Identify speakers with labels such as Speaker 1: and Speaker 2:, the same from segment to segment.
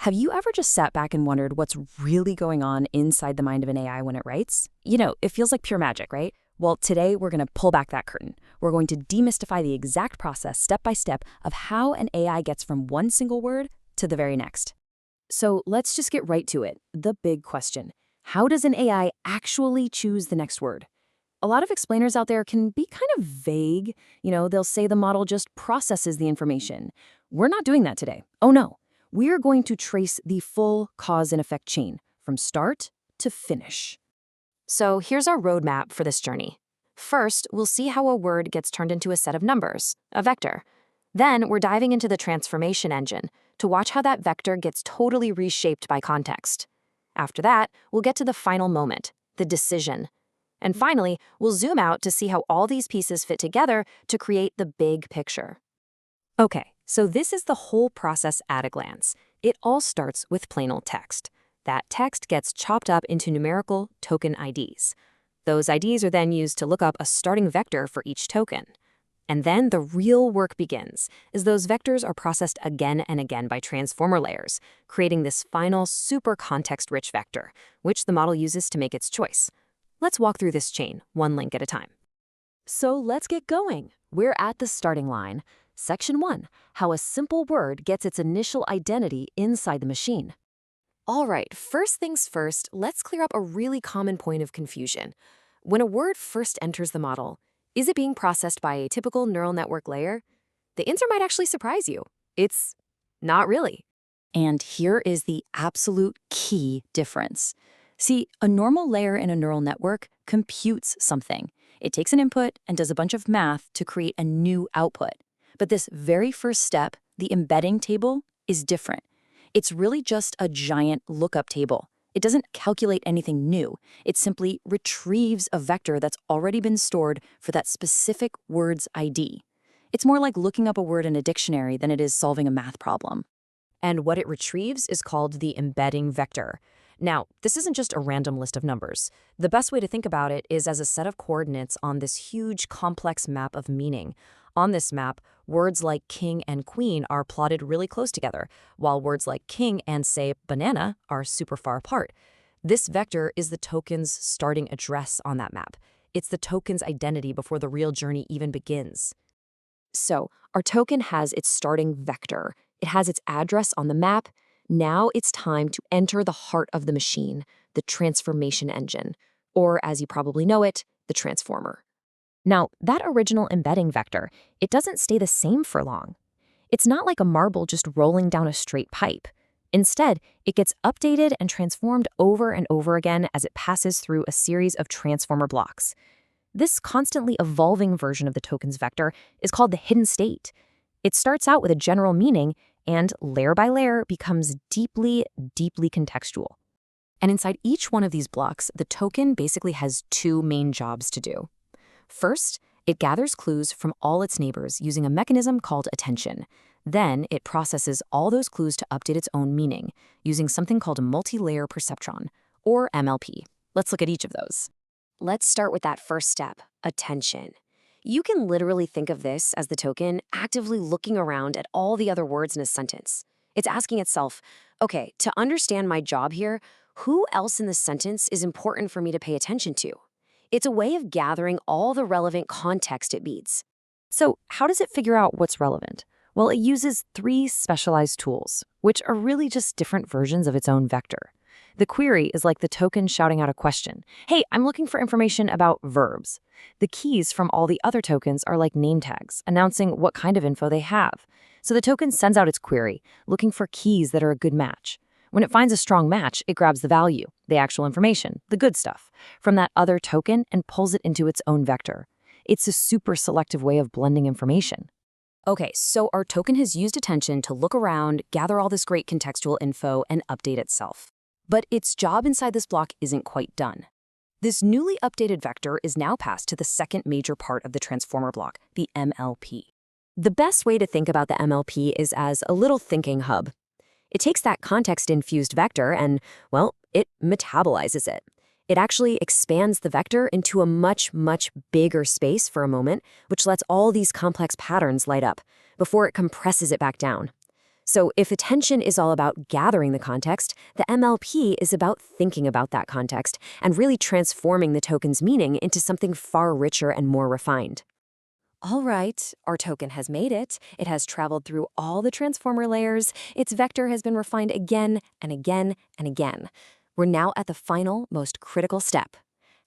Speaker 1: Have you ever just sat back and wondered what's really going on inside the mind of an AI when it writes? You know, it feels like pure magic, right? Well, today we're going to pull back that curtain. We're going to demystify the exact process, step by step, of how an AI gets from one single word to the very next. So let's just get right to it. The big question. How does an AI actually choose the next word? A lot of explainers out there can be kind of vague. They'll say the model just processes the information. We're not doing that today. Oh no. We're going to trace the full cause and effect chain from start to finish.
Speaker 2: So here's our roadmap for this journey. First, we'll see how a word gets turned into a set of numbers, a vector. Then we're diving into the transformation engine to watch how that vector gets totally reshaped by context. After that, we'll get to the final moment, the decision. And finally, we'll zoom out to see how all these pieces fit together to create the big picture. Okay, so this is the whole process at a glance. It all starts with plain old text. That text gets chopped up into numerical token IDs. Those IDs are then used to look up a starting vector for each token. And then the real work begins, as those vectors are processed again and again by transformer layers, creating this final super context-rich vector, which the model uses to make its choice. Let's walk through this chain, one link at a time.
Speaker 1: So let's get going. We're at the starting line. Section 1, how a simple word gets its initial identity inside the machine.
Speaker 2: All right, first things first, let's clear up a really common point of confusion. When a word first enters the model, is it being processed by a typical neural network layer? The answer might actually surprise you. It's not really.
Speaker 1: And here is the absolute key difference. See, a normal layer in a neural network computes something. It takes an input and does a bunch of math to create a new output. But this very first step, the embedding table, is different. It's really just a giant lookup table. It doesn't calculate anything new. It simply retrieves a vector that's already been stored for that specific word's ID. It's more like looking up a word in a dictionary than it is solving a math problem.
Speaker 2: And what it retrieves is called the embedding vector. Now, this isn't just a random list of numbers. The best way to think about it is as a set of coordinates on this huge, complex map of meaning. On this map, words like king and queen are plotted really close together, while words like king and, say, banana are super far apart. This vector is the token's starting address on that map. It's the token's identity before the real journey even begins. So, our token has its starting vector. It has its address on the map. Now it's time to enter the heart of the machine, the transformation engine, or as you probably know it, the transformer. Now, that original embedding vector, it doesn't stay the same for long. It's not like a marble just rolling down a straight pipe. Instead, it gets updated and transformed over and over again as it passes through a series of transformer blocks. This constantly evolving version of the token's vector is called the hidden state. It starts out with a general meaning and, layer by layer, becomes deeply, deeply contextual. And inside each one of these blocks, the token basically has two main jobs to do. First, it gathers clues from all its neighbors using a mechanism called attention. Then, it processes all those clues to update its own meaning using something called a multilayer perceptron, or MLP. Let's look at each of those. Let's start with that first step, attention. You can literally think of this as the token actively looking around at all the other words in a sentence. It's asking itself, okay, to understand my job here, who else in this sentence is important for me to pay attention to? It's a way of gathering all the relevant context it needs. So how does it figure out what's relevant? Well, it uses 3 specialized tools, which are really just different versions of its own vector. The query is like the token shouting out a question. Hey, I'm looking for information about verbs. The keys from all the other tokens are like name tags, announcing what kind of info they have. So the token sends out its query, looking for keys that are a good match. When it finds a strong match, it grabs the value, the actual information, the good stuff, from that other token and pulls it into its own vector. It's a super selective way of blending information. Okay, so our token has used attention to look around, gather all this great contextual info, and update itself. But its job inside this block isn't quite done. This newly updated vector is now passed to the second major part of the transformer block, the MLP. The best way to think about the MLP is as a little thinking hub. It takes that context-infused vector and, well, it metabolizes it. It actually expands the vector into a much, much bigger space for a moment, which lets all these complex patterns light up before it compresses it back down. So if attention is all about gathering the context, the MLP is about thinking about that context and really transforming the token's meaning into something far richer and more refined. All right, our token has made it. It has traveled through all the transformer layers. Its vector has been refined again and again and again. We're now at the final, most critical step.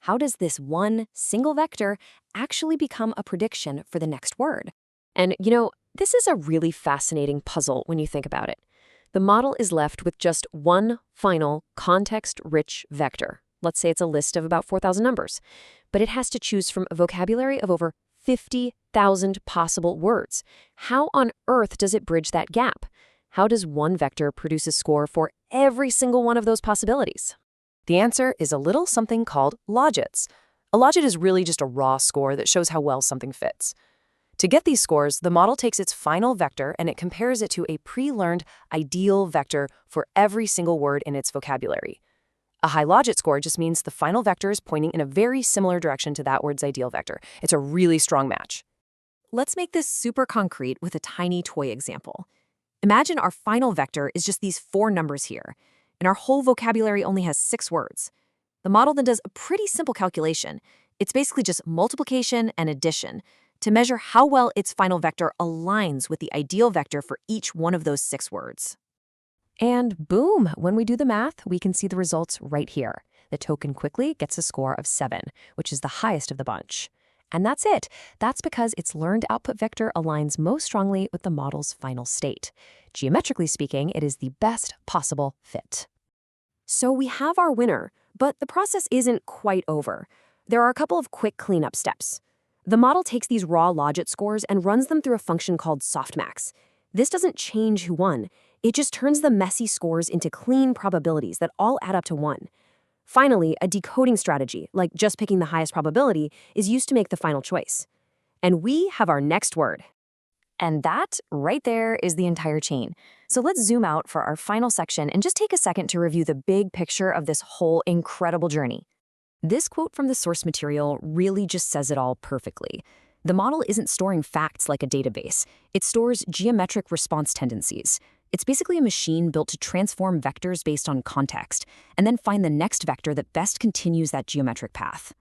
Speaker 2: How does this one single vector actually become a prediction for the next word? And, this is a really fascinating puzzle when you think about it. The model is left with just one final context-rich vector. Let's say it's a list of about 4,000 numbers. But it has to choose from a vocabulary of over 50,000 possible words. How on earth does it bridge that gap? How does one vector produce a score for every single one of those possibilities?
Speaker 3: The answer is a little something called logits. A logit is really just a raw score that shows how well something fits. To get these scores, the model takes its final vector and it compares it to a pre-learned ideal vector for every single word in its vocabulary. A high logit score just means the final vector is pointing in a very similar direction to that word's ideal vector. It's a really strong match.
Speaker 2: Let's make this super concrete with a tiny toy example. Imagine our final vector is just these 4 numbers here, and our whole vocabulary only has 6 words. The model then does a pretty simple calculation. It's basically just multiplication and addition to measure how well its final vector aligns with the ideal vector for each one of those 6 words. And boom, when we do the math, we can see the results right here. The token quickly gets a score of 7, which is the highest of the bunch. And that's it. That's because its learned output vector aligns most strongly with the model's final state. Geometrically speaking, it is the best possible fit. So we have our winner, but the process isn't quite over. There are a couple of quick cleanup steps. The model takes these raw logit scores and runs them through a function called softmax. This doesn't change who won. It just turns the messy scores into clean probabilities that all add up to 1. Finally, a decoding strategy, like just picking the highest probability, is used to make the final choice. And we have our next word. And that, right there, is the entire chain. So let's zoom out for our final section and just take a second to review the big picture of this whole incredible journey. This quote from the source material really just says it all perfectly. The model isn't storing facts like a database. It stores geometric response tendencies. It's basically a machine built to transform vectors based on context, and then find the next vector that best continues that geometric path.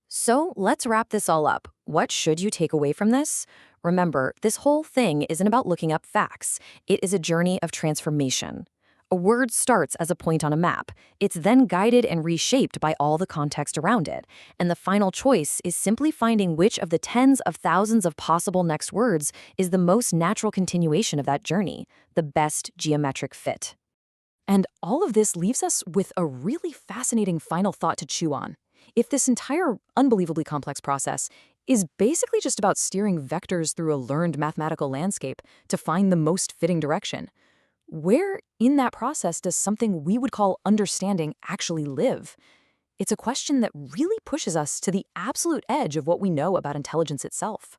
Speaker 2: So let's wrap this all up. What should you take away from this? Remember, this whole thing isn't about looking up facts. It is a journey of transformation. A word starts as a point on a map. It's then guided and reshaped by all the context around it. And the final choice is simply finding which of the tens of thousands of possible next words is the most natural continuation of that journey, the best geometric fit.
Speaker 1: And all of this leaves us with a really fascinating final thought to chew on. If this entire unbelievably complex process is basically just about steering vectors through a learned mathematical landscape to find the most fitting direction, where in that process does something we would call understanding actually live? It's a question that really pushes us to the absolute edge of what we know about intelligence itself.